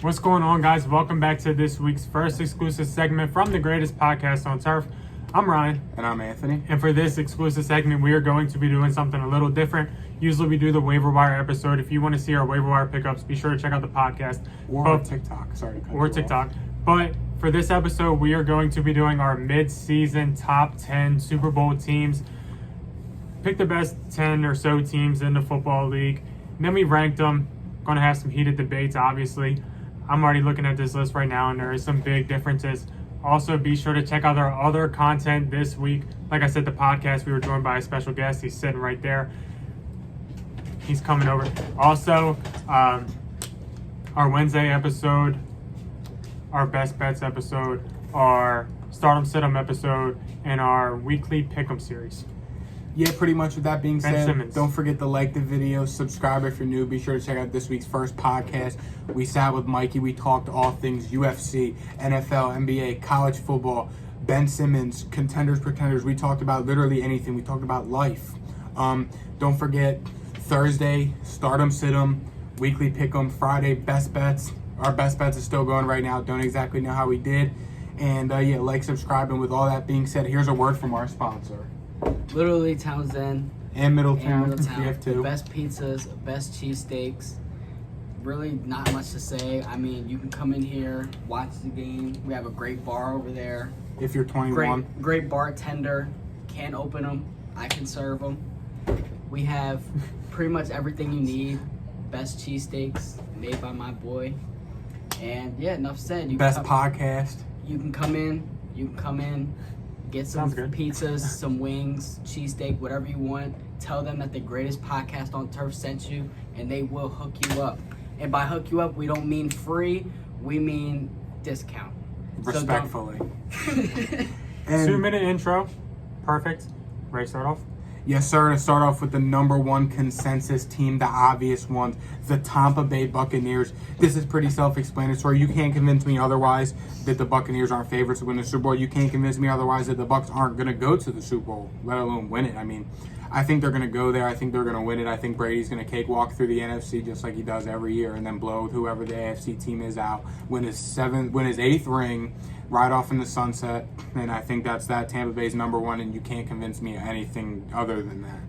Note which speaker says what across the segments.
Speaker 1: What's going on, guys? Welcome back to this week's first exclusive segment from the greatest podcast on turf. I'm Ryan.
Speaker 2: And I'm Anthony.
Speaker 1: And for this exclusive segment, we are going to be doing something a little different. Usually we do the waiver wire episode. If you want to see our waiver wire pickups, be sure to check out the podcast.
Speaker 2: Or TikTok. Sorry to cut
Speaker 1: Or
Speaker 2: you
Speaker 1: TikTok.
Speaker 2: off.
Speaker 1: But for this episode, we are going to be doing our mid-season top 10 Super Bowl teams. Pick the best 10 or so teams in the football league. And then we ranked them. Going to have some heated debates, obviously. I'm already looking at this list right now, and there is some big differences. Also, be sure to check out our other content this week. Like I said, the podcast, we were joined by a special guest. He's sitting right there. He's coming over. Also, our Wednesday episode, our best bets episode, our start 'em sit 'em episode, and our weekly pick 'em series.
Speaker 2: Yeah, pretty much with that being
Speaker 1: Ben
Speaker 2: said,
Speaker 1: Simmons.
Speaker 2: don't forget to like the video, subscribe if you're new. Be sure to check out this week's first podcast. We sat with Mikey. We talked all things UFC, NFL, NBA, college football, Ben Simmons, Contenders, Pretenders. We talked about literally anything. We talked about life. Don't forget, Thursday, start 'em, sit 'em, weekly pick 'em. Friday, best bets. Our best bets is still going right now. Don't exactly know how we did. And yeah, like, subscribe. And with all that being said, here's a word from our sponsor.
Speaker 3: Literally Townsend
Speaker 2: And Middletown.
Speaker 3: and Middletown.
Speaker 2: We have two.
Speaker 3: Best pizzas, best cheesesteaks. Really not much to say. I mean, you can come in here, watch the game. We have a great bar over there.
Speaker 2: If you're 21.
Speaker 3: Great bartender. Can't open them. I can serve them. We have pretty much everything you need. Best cheesesteaks made by my boy. And yeah, enough said.
Speaker 2: Best podcast.
Speaker 3: You can come in. Get some
Speaker 1: Sounds good.
Speaker 3: pizzas, some wings, cheesesteak, whatever you want. Tell them that the greatest podcast on turf sent you, and they will hook you up. And by hook you up, we don't mean free. We mean discount.
Speaker 2: Respectfully.
Speaker 3: So
Speaker 2: And
Speaker 1: 2-minute intro. Perfect. Ready to start off?
Speaker 2: yes, sir, to start off with the number one consensus team, the obvious ones, the Tampa Bay Buccaneers. This is pretty self-explanatory. You can't convince me otherwise that the Buccaneers aren't favorites to win the Super Bowl. You can't convince me otherwise that the Bucs aren't going to go to the Super Bowl, let alone win it. I mean, I think they're going to go there. I think they're going to win it. I think Brady's going to cakewalk through the NFC just like he does every year and then blow whoever the AFC team is out, win his eighth ring, ride off in the sunset, and I think that's that. Tampa Bay's number one, and you can't convince me of anything other than that.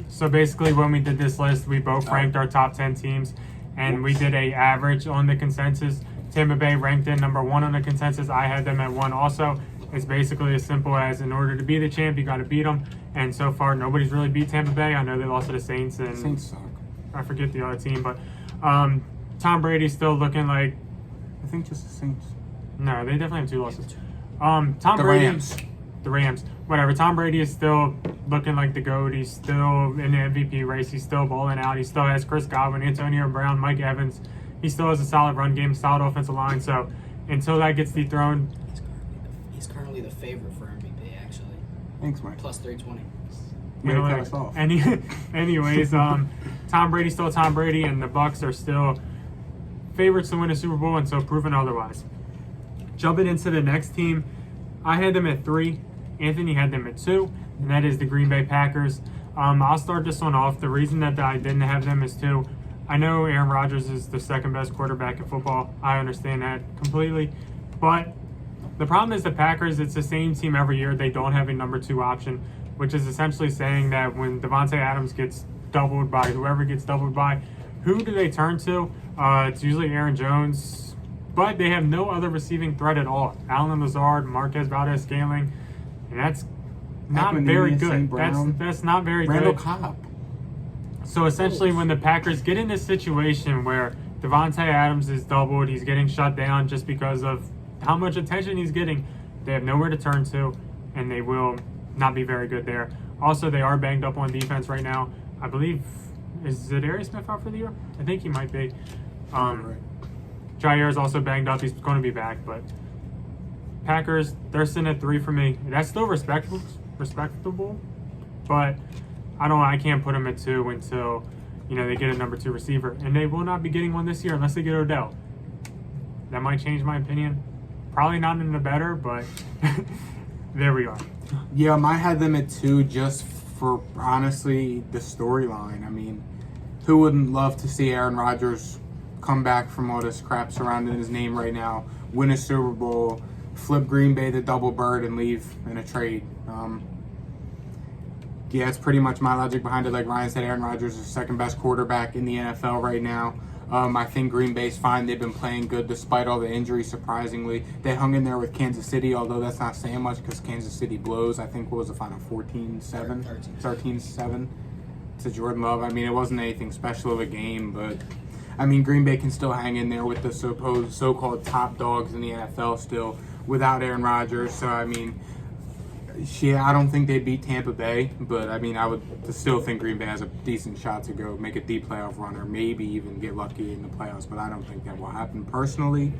Speaker 1: So basically, when we did this list, we both ranked our top 10 teams, and we did a average on the consensus. Tampa Bay ranked in number 1 on the consensus. I had them at 1 also. It's basically as simple as in order to be the champ, you got to beat them. And so far, nobody's really beat Tampa Bay. I know they lost to the Saints, and
Speaker 2: Saints suck.
Speaker 1: I forget the other team, but Tom Brady's still looking like.
Speaker 2: I think just the Saints.
Speaker 1: No, they definitely have 2 losses.
Speaker 2: The Rams.
Speaker 1: The Rams. Whatever. Tom Brady is still looking like the GOAT. He's still in the MVP race. He's still balling out. He still has Chris Godwin, Antonio Brown, Mike Evans. He still has a solid run game, solid offensive line. So until that gets dethroned,
Speaker 3: he's currently the favorite for MVP, actually.
Speaker 2: Thanks, Mike.
Speaker 3: Plus 320.
Speaker 2: Way to cut us off.
Speaker 1: Anyways, Tom Brady's still Tom Brady, and the Bucs are still favorites to win a Super Bowl until proven otherwise. Jumping into the next team, I had them at 3. Anthony had them at 2, and that is the Green Bay Packers. I'll start this one off. The reason that I didn't have them is 2. I know Aaron Rodgers is the second best quarterback in football. I understand that completely. But the problem is the Packers, it's the same team every year. They don't have a number 2 option, which is essentially saying that when Devontae Adams gets doubled by whoever gets doubled by, who do they turn to? It's usually Aaron Jones. But they have no other receiving threat at all. Allen Lazard, Marquez Valdez-Scantling, and that's not very good. That's not very good.
Speaker 2: Randall Cobb.
Speaker 1: So essentially, when the Packers get in this situation where Devontae Adams is doubled, he's getting shut down just because of how much attention he's getting, they have nowhere to turn to, and they will not be very good there. Also, they are banged up on defense right now. I believe, is Zadarius Smith out for the year? I think he might be. Jair is also banged up. He's going to be back, but Packers, they're sitting at 3 for me. That's still respectable, but I can't put them at 2 until they get a number 2 receiver, and they will not be getting one this year unless they get Odell. That might change my opinion. Probably not in the better, but there we are.
Speaker 2: Yeah, I had them at 2 just for, honestly, the storyline. I mean, who wouldn't love to see Aaron Rodgers come back from all this crap surrounding his name right now, win a Super Bowl, flip Green Bay the double bird, and leave in a trade. Yeah, it's pretty much my logic behind it. Like Ryan said, Aaron Rodgers is the second best quarterback in the NFL right now. I think Green Bay's fine. They've been playing good despite all the injuries, surprisingly. They hung in there with Kansas City, although that's not saying much because Kansas City blows. I think, what was the final, 14-7? 13-7 to Jordan Love. I mean, it wasn't anything special of a game, but, I mean, Green Bay can still hang in there with the so-called top dogs in the NFL still without Aaron Rodgers. So, I mean, I don't think they beat Tampa Bay, but I mean, I would still think Green Bay has a decent shot to go make a deep playoff run or maybe even get lucky in the playoffs, but I don't think that will happen personally.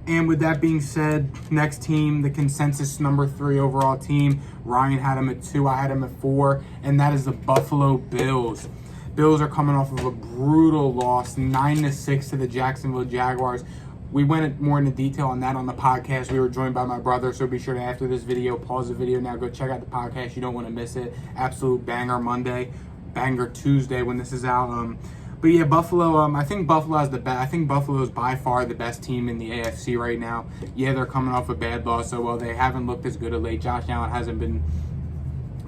Speaker 2: And with that being said, next team, the consensus number 3 overall team, Ryan had them at 2, I had them at 4, and that is the Buffalo Bills. Bills are coming off of a brutal loss, 9-6 to the Jacksonville Jaguars. We went more into detail on that on the podcast. We were joined by my brother, so be sure to, after this video, pause the video now, go check out the podcast. You don't want to miss it. Absolute banger Monday, banger Tuesday when this is out. But yeah, Buffalo, I think Buffalo has the best. I think Buffalo is by far the best team in the AFC right now. Yeah, they're coming off a bad loss, so while they haven't looked as good of late, Josh Allen hasn't been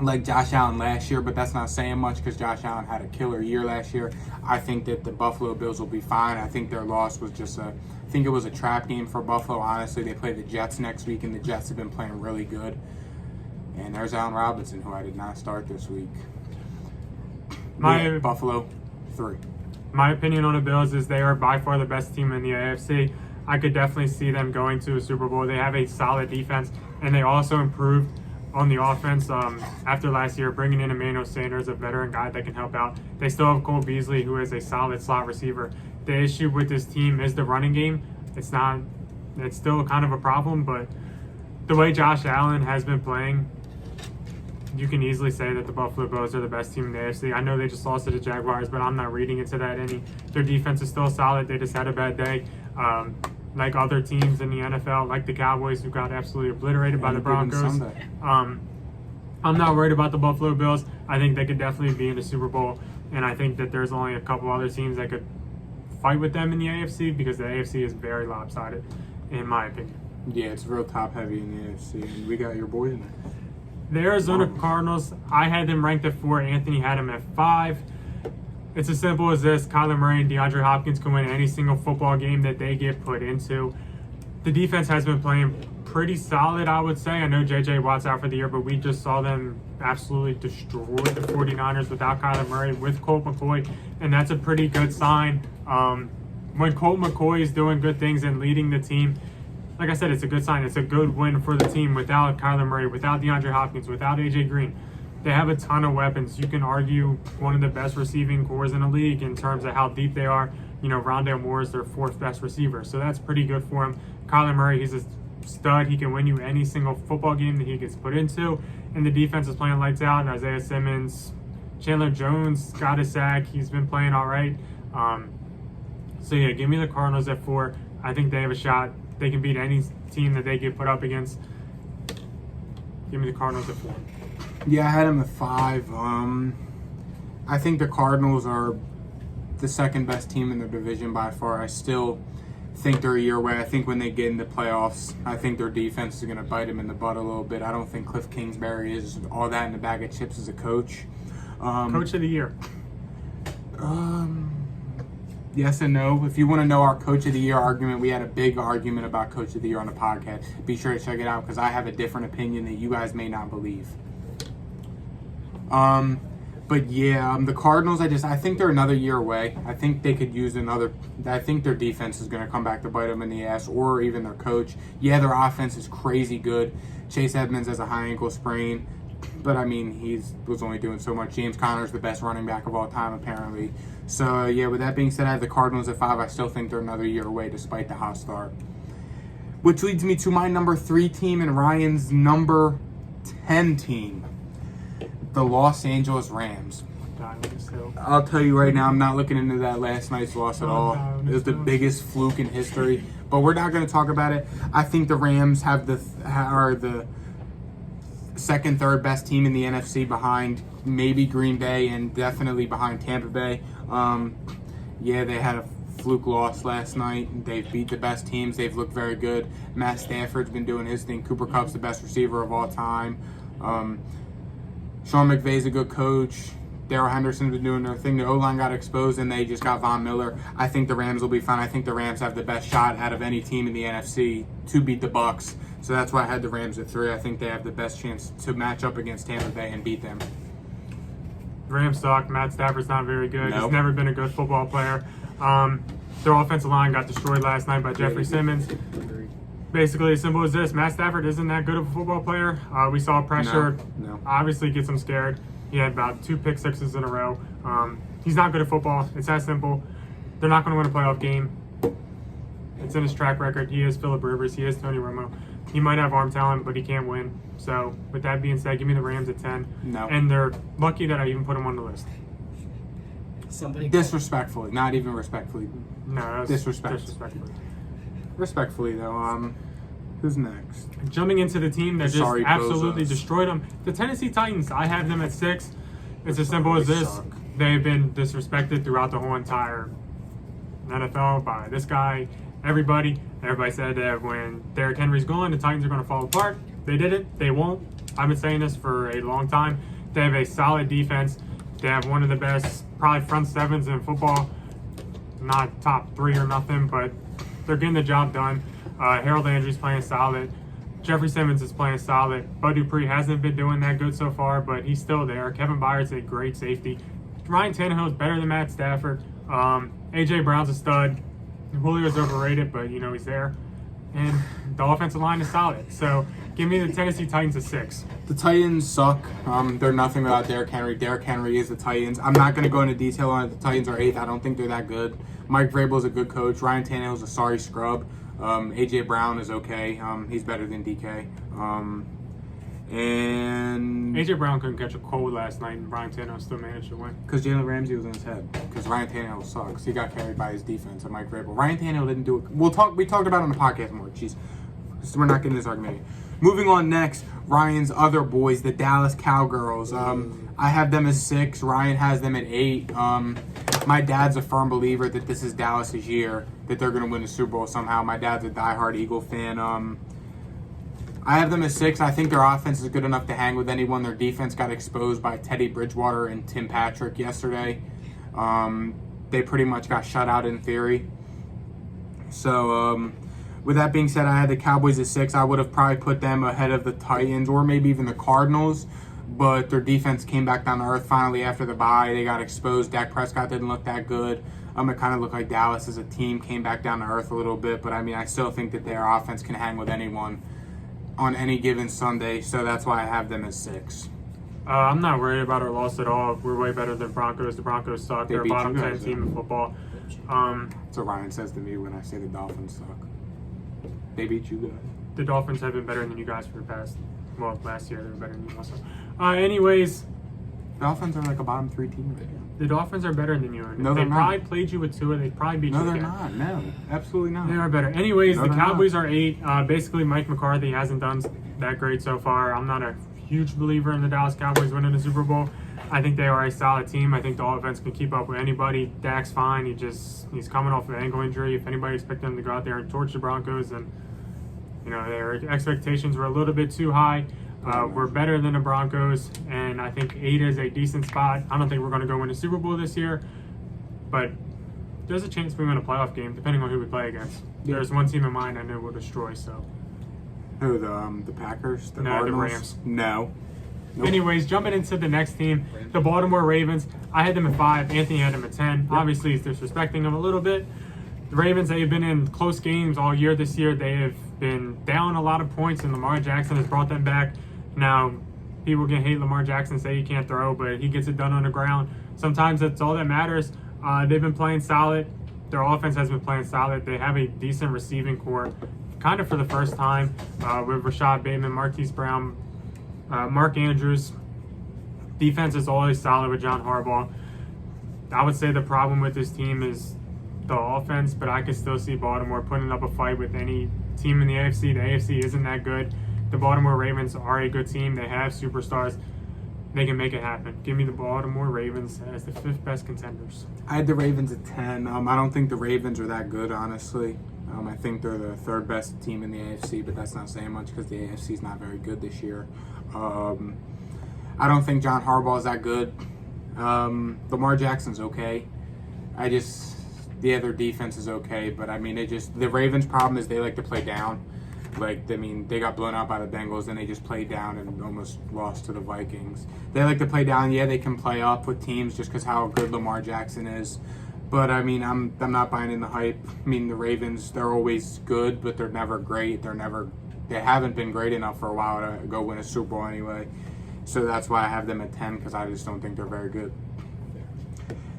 Speaker 2: like Josh Allen last year, but that's not saying much because Josh Allen had a killer year last year. I think that the Buffalo Bills will be fine. I think their loss was just I think it was a trap game for Buffalo, honestly. They play the Jets next week, and the Jets have been playing really good. And there's Allen Robinson, who I did not start this week. Buffalo, 3.
Speaker 1: My opinion on the Bills is they are by far the best team in the AFC. I could definitely see them going to a Super Bowl. They have a solid defense, and they also improved on the offense after last year, bringing in Emmanuel Sanders, a veteran guy that can help out. They still have Cole Beasley, who is a solid slot receiver. The issue with this team is the running game. It's still kind of a problem, but the way Josh Allen has been playing, you can easily say that the Buffalo Bills are the best team in the AFC. I know they just lost to the Jaguars, but I'm not reading into that any. Their defense is still solid. They just had a bad day. Like other teams in the NFL, like the Cowboys, who got absolutely obliterated by the Broncos. I'm not worried about the Buffalo Bills. I think they could definitely be in the Super Bowl, and I think that there's only a couple other teams that could fight with them in the AFC because the AFC is very lopsided, in my opinion.
Speaker 2: Yeah, it's real top-heavy in the AFC, and we got your boys in there.
Speaker 1: The Arizona Cardinals, I had them ranked at 4. Anthony had them at 5. It's as simple as this. Kyler Murray and DeAndre Hopkins can win any single football game that they get put into. The defense has been playing pretty solid, I would say. I know J.J. Watt's out for the year, but we just saw them absolutely destroy the 49ers without Kyler Murray, with Colt McCoy, and that's a pretty good sign. When Colt McCoy is doing good things and leading the team, like I said, it's a good sign. It's a good win for the team without Kyler Murray, without DeAndre Hopkins, without A.J. Green. They have a ton of weapons. You can argue one of the best receiving cores in the league in terms of how deep they are. You know, Rondale Moore is their 4th best receiver, so that's pretty good for him. Kyler Murray, he's a stud. He can win you any single football game that he gets put into, and the defense is playing lights out. And Isaiah Simmons, Chandler Jones got a sack. He's been playing all right. So, yeah, give me the Cardinals at 4. I think they have a shot. They can beat any team that they get put up against. Give me the Cardinals at 4.
Speaker 2: Yeah, I had them at 5. I think the Cardinals are the second best team in their division by far. I still think they're a year away. I think when they get in the playoffs, I think their defense is going to bite them in the butt a little bit. I don't think Cliff Kingsbury is all that in a bag of chips as a coach.
Speaker 1: Coach of the year.
Speaker 2: Yes and no. If you want to know our Coach of the Year argument, we had a big argument about Coach of the Year on the podcast. Be sure to check it out because I have a different opinion that you guys may not believe. But yeah, the Cardinals, I think they're another year away. I think they could use I think their defense is going to come back to bite them in the ass, or even their coach. Yeah, their offense is crazy good. Chase Edmonds has a high ankle sprain, but I mean, he was only doing so much. James Conner's the best running back of all time, apparently. So yeah, with that being said, I have the Cardinals at 5. I still think they're another year away despite the hot start. Which leads me to my number 3 team and Ryan's number 10 team. The Los Angeles Rams. I'll tell you right now, I'm not looking into that last night's loss at all. It was the biggest fluke in history, but we're not going to talk about it. I think the Rams are the second, third best team in the NFC behind maybe Green Bay and definitely behind Tampa Bay. Yeah, they had a fluke loss last night. They've beat the best teams. They've looked very good. Matt Stafford's been doing his thing. Cooper Kupp's the best receiver of all time. Sean McVay's a good coach. Darrell Henderson's been doing their thing. The O-line got exposed, and they just got Von Miller. I think the Rams will be fine. I think the Rams have the best shot out of any team in the NFC to beat the Bucs. So that's why I had the Rams at 3. I think they have the best chance to match up against Tampa Bay and beat them.
Speaker 1: The Rams suck. Matt Stafford's not very good.
Speaker 2: Nope.
Speaker 1: He's never been a good football player. Their offensive line got destroyed last night by Jeffrey Simmons. Basically, as simple as this: Matt Stafford isn't that good of a football player. We saw pressure.
Speaker 2: No.
Speaker 1: Obviously, gets him scared. He had about 2 pick sixes in a row. He's not good at football. It's that simple. They're not going to win a playoff game. It's in his track record. He is Phillip Rivers. He is Tony Romo. He might have arm talent, but he can't win. So, with that being said, give me the Rams at 10.
Speaker 2: No.
Speaker 1: And they're lucky that I even put them on the list.
Speaker 2: Disrespectfully, not even respectfully.
Speaker 1: No, that was disrespectfully.
Speaker 2: Respectfully, though. Who's next?
Speaker 1: Jumping into the team that just
Speaker 2: Sorry,
Speaker 1: absolutely
Speaker 2: Bozos.
Speaker 1: destroyed them. The Tennessee Titans, I have them at 6. It's as simple as
Speaker 2: They
Speaker 1: this.
Speaker 2: suck.
Speaker 1: They've been disrespected throughout the whole entire NFL by this guy, everybody. Everybody said that when Derrick Henry's gone, the Titans are going to fall apart. They didn't. They won't. I've been saying this for a long time. They have a solid defense. They have one of the best, probably front sevens in football. Not top 3 or nothing, but they're getting the job done. Harold Landry's playing solid. Jeffrey Simmons is playing solid. Bud Dupree hasn't been doing that good so far, but he's still there. Kevin Byard's a great safety. Ryan Tannehill is better than Matt Stafford. A.J. Brown's a stud. Julio's overrated, but he's there. And the offensive line is solid. So give me the Tennessee Titans at 6.
Speaker 2: The Titans suck. They're nothing without Derrick Henry. Derrick Henry is the Titans. I'm not going to go into detail on it. The Titans are 8th. I don't think they're that good. Mike Vrabel's a good coach. Ryan Tannehill's a sorry scrub. A.J. Brown is okay. He's better than DK. And
Speaker 1: A.J. Brown couldn't catch a cold last night, and Ryan Tannehill still managed to win.
Speaker 2: because Jalen Ramsey was in his head. Because Ryan Tannehill sucks. He got carried by his defense and Mike Vrabel. Ryan Tannehill didn't do it. We talked about it on the podcast more. Jeez. So we're not getting this argument yet. Moving on next, Ryan's other boys, the Dallas Cowgirls. I have them as 6. Ryan has them at 8. My dad's a firm believer that this is Dallas's year, that they're going to win the Super Bowl somehow. My dad's a diehard Eagle fan. I have them as 6. I think their offense is good enough to hang with anyone. Their defense got exposed by Teddy Bridgewater and Tim Patrick yesterday. They pretty much got shut out in theory. So, with that being said, I had the Cowboys at 6. I would have probably put them ahead of the Titans or maybe even the Cardinals. But their defense came back down to earth finally after the bye. They got exposed. Dak Prescott didn't look that good. It kind of looked like Dallas as a team came back down to earth a little bit. But, I still think that their offense can hang with anyone on any given Sunday. So that's why I have them as 6.
Speaker 1: I'm not worried about our loss at all. We're way better than Broncos. The Broncos suck.
Speaker 2: They
Speaker 1: They're a
Speaker 2: beat you
Speaker 1: bottom 10
Speaker 2: guys,
Speaker 1: team
Speaker 2: though.
Speaker 1: in football.
Speaker 2: That's what Ryan says to me when I say the Dolphins suck. They beat you guys.
Speaker 1: The Dolphins have been better than you guys for the past, last year they were better than you also. Anyways,
Speaker 2: Dolphins are like a bottom 3 team right now.
Speaker 1: the Dolphins are better than you. And
Speaker 2: No,
Speaker 1: if
Speaker 2: they're
Speaker 1: they
Speaker 2: not.
Speaker 1: probably played you with Tua, they'd probably beat
Speaker 2: No,
Speaker 1: you
Speaker 2: they're
Speaker 1: again.
Speaker 2: not. No, absolutely not.
Speaker 1: They are better. Anyways,
Speaker 2: No,
Speaker 1: the
Speaker 2: they're
Speaker 1: Cowboys are 8. Basically, Mike McCarthy hasn't done that great so far. I'm not a huge believer in the Dallas Cowboys winning the Super Bowl. I think they are a solid team. I think the offense can keep up with anybody. Dak's fine. He's coming off an ankle injury. If anybody expected him to go out there and torch the Broncos, then their expectations were a little bit too high. We're better than the Broncos, and I think 8 is a decent spot. I don't think we're going to go win the Super Bowl this year, but there's a chance we win a playoff game, depending on who we play against.
Speaker 2: Yeah.
Speaker 1: There's one team in mind I know we'll destroy. So,
Speaker 2: Who, the Packers? The
Speaker 1: No, the
Speaker 2: Cardinals?
Speaker 1: Rams.
Speaker 2: No. Nope.
Speaker 1: anyways, jumping into the next team, the Baltimore Ravens. I had them at 5. Anthony had them at 10. Obviously, he's disrespecting them a little bit. The Ravens, they have been in close games all year this year. They have been down a lot of points, and Lamar Jackson has brought them back. Now, people can hate Lamar Jackson, say he can't throw, but he gets it done on the ground. Sometimes that's all that matters. They've been playing solid. Their offense has been playing solid. They have a decent receiving core, kind of for the first time, with Rashad Bateman, Marquise Brown, Mark Andrews. Defense is always solid with John Harbaugh. I would say the problem with this team is the offense, but I could still see Baltimore putting up a fight with any team in the AFC. The AFC isn't that good. The Baltimore Ravens are a good team. They have superstars. they can make it happen. Give me the Baltimore Ravens as the 5th best contenders.
Speaker 2: I had the Ravens at 10. I don't think the Ravens are that good, honestly. I think they're the 3rd best team in the AFC, but that's not saying much because the AFC is not very good this year. I don't think John Harbaugh is that good. Lamar Jackson's okay. Their defense is okay, but the Ravens' problem is they like to play down. They got blown out by the Bengals, and they just played down and almost lost to the Vikings. They like to play down. Yeah, they can play up with teams just because how good Lamar Jackson is. But, I'm not buying in the hype. The Ravens, they're always good, but they're never great. They haven't been great enough for a while to go win a Super Bowl anyway. So that's why I have them at 10, because I just don't think they're very good.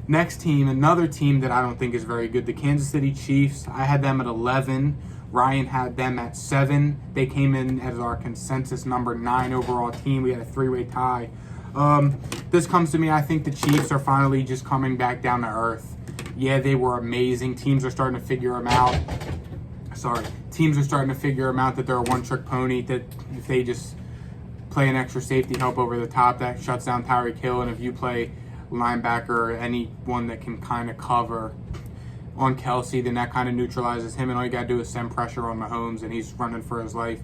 Speaker 2: Next team, another team that I don't think is very good, the Kansas City Chiefs. I had them at 11. Ryan had them at 7. They came in as our consensus number 9 overall team. We had a 3-way tie. This comes to me, I think the Chiefs are finally just coming back down to earth. Yeah, they were amazing. Teams are starting to figure them out. Teams are starting to figure them out that they're a one-trick pony, that if they just play an extra safety help over the top, that shuts down Tyreek Hill, and if you play linebacker or anyone that can kind of cover on Kelsey, then that kind of neutralizes him, and all you got to do is send pressure on Mahomes, and he's running for his life.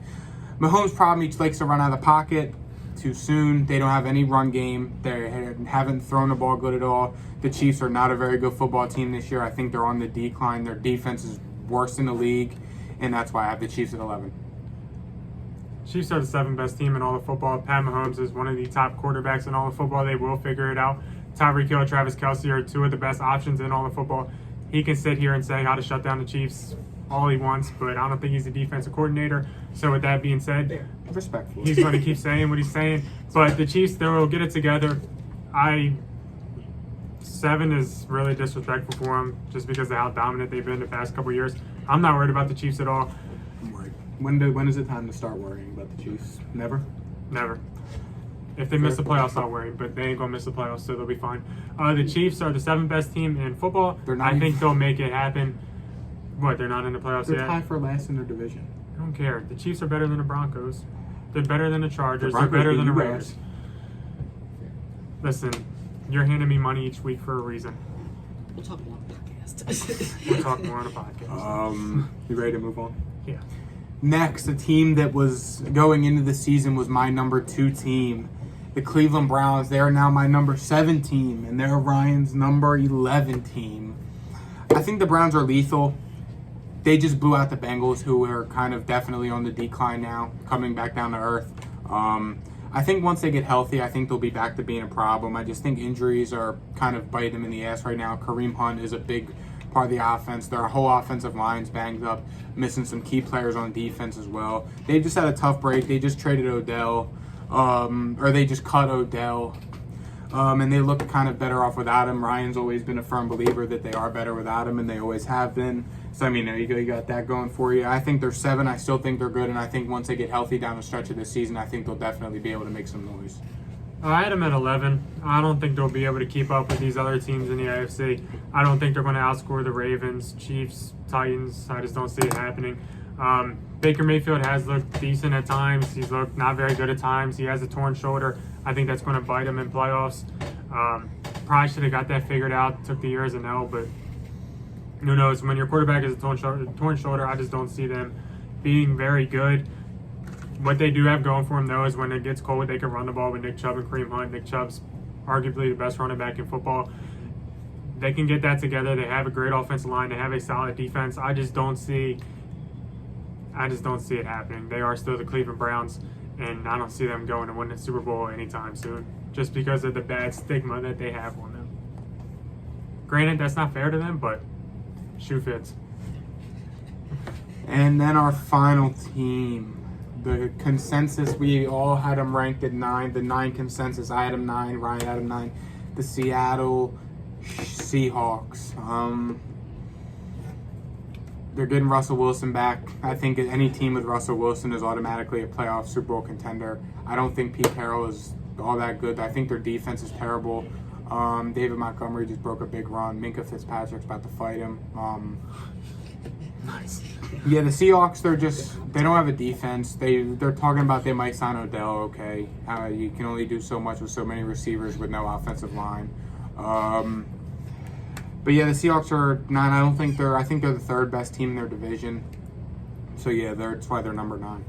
Speaker 2: Mahomes' problem, he likes to run out of the pocket too soon. They don't have any run game. They haven't thrown the ball good at all. The Chiefs are not a very good football team this year. I think they're on the decline. Their defense is worst in the league, and that's why I have the Chiefs at 11.
Speaker 1: Chiefs are the 7th best team in all of football. Pat Mahomes is one of the top quarterbacks in all of football. They will figure it out. Tyreek Hill, Travis Kelsey are 2 of the best options in all of football. He can sit here and say how to shut down the Chiefs all he wants, but I don't think he's a defensive coordinator. So with that being said,
Speaker 2: respectful,
Speaker 1: he's going to keep saying what he's saying. But the Chiefs, they'll get it together. 7 is really disrespectful for them just because of how dominant they've been the past couple of years. I'm not worried about the Chiefs at all.
Speaker 2: I'm worried. When is it time to start worrying about the Chiefs? Never?
Speaker 1: Never. If they miss the playoffs, I'll worry, but they ain't going to miss the playoffs, so they'll be fine. The Chiefs are the 7th best team in football. I think they'll make it happen. What, they're not in the playoffs yet?
Speaker 2: They're tied for last in their division.
Speaker 1: I don't care. The Chiefs are better than the Broncos. They're better than the Chargers. They're better than the Raiders. Listen, you're handing me money each week for a reason.
Speaker 3: We'll talk more on the podcast.
Speaker 1: We'll talk more on the podcast.
Speaker 2: You ready to move on?
Speaker 1: Yeah.
Speaker 2: Next, a team that was going into the season was my number 2 team. The Cleveland Browns. They are now my number 7 team, and they're Ryan's number 11 team. I think the Browns are lethal. They just blew out the Bengals, who are kind of definitely on the decline now, coming back down to earth. I think once they get healthy, I think they'll be back to being a problem. I just think injuries are kind of biting them in the ass right now. Kareem Hunt is a big part of the offense. Their whole offensive line's banged up, missing some key players on defense as well. They just had a tough break. They just traded Odell, or they just cut Odell. And they look kind of better off without him. Ryan's always been a firm believer that they are better without him, and they always have been. So, there you go. You got that going for you. I think they're 7. I still think they're good, and I think once they get healthy down the stretch of this season, I think they'll definitely be able to make some noise.
Speaker 1: I had them at 11. I don't think they'll be able to keep up with these other teams in the AFC. I don't think they're going to outscore the Ravens, Chiefs, Titans. I just don't see it happening. Baker Mayfield has looked decent at times. He's looked not very good at times. He has a torn shoulder. I think that's going to bite him in playoffs. Probably should have got that figured out. Took the year as an L, but who knows? When your quarterback has a torn shoulder, I just don't see them being very good. What they do have going for them, though, is when it gets cold, they can run the ball with Nick Chubb and Kareem Hunt. Nick Chubb's arguably the best running back in football. They can get that together. They have a great offensive line. They have a solid defense. I just don't see it happening. They are still the Cleveland Browns, and I don't see them going to win the Super Bowl anytime soon, just because of the bad stigma that they have on them. Granted, that's not fair to them, but shoe fits.
Speaker 2: And then our final team. The consensus, we all had them ranked at 9. The 9 consensus, I had them 9. Ryan had them 9. The Seattle Seahawks. They're getting Russell Wilson back. I think any team with Russell Wilson is automatically a playoff Super Bowl contender. I don't think Pete Carroll is all that good. I think their defense is terrible. David Montgomery just broke a big run. Minka Fitzpatrick's about to fight him.
Speaker 1: Nice.
Speaker 2: Yeah, the Seahawks, they don't have a defense. They're talking about they might sign Odell, okay. You can only do so much with so many receivers with no offensive line. But yeah, the Seahawks are 9. I think they're the third best team in their division. So yeah, that's why they're number 9.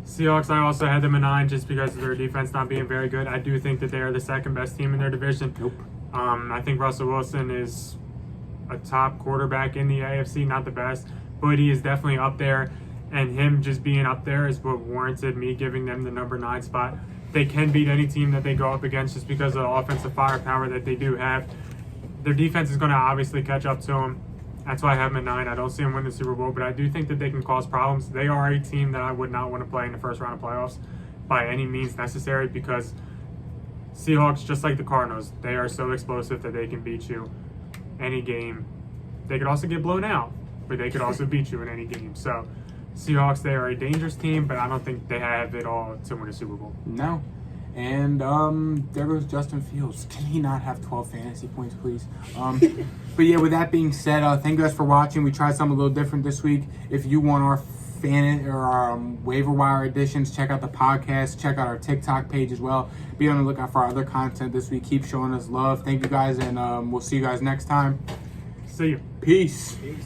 Speaker 1: Seahawks, I also had them at 9 just because of their defense not being very good. I do think that they are the second best team in their division.
Speaker 2: Nope.
Speaker 1: I think Russell Wilson is a top quarterback in the AFC, not the best, but he is definitely up there. And him just being up there is what warranted me giving them the number 9 spot. They can beat any team that they go up against just because of the offensive firepower that they do have. Their defense is going to obviously catch up to them. That's why I have them at 9. I don't see them win the Super Bowl, but I do think that they can cause problems. They are a team that I would not want to play in the first round of playoffs by any means necessary because Seahawks, just like the Cardinals, they are so explosive that they can beat you any game. They could also get blown out, but they could also beat you in any game. So Seahawks, they are a dangerous team, but I don't think they have it all to win a Super Bowl.
Speaker 2: No. And there goes Justin Fields. Can he not have 12 fantasy points, please? But yeah, with that being said, thank you guys for watching. We tried something a little different this week. If you want our our waiver wire editions, check out the podcast. Check out our TikTok page as well. Be on the lookout for our other content this week. Keep showing us love. Thank you guys, and we'll see you guys next time.
Speaker 1: See you.
Speaker 2: Peace.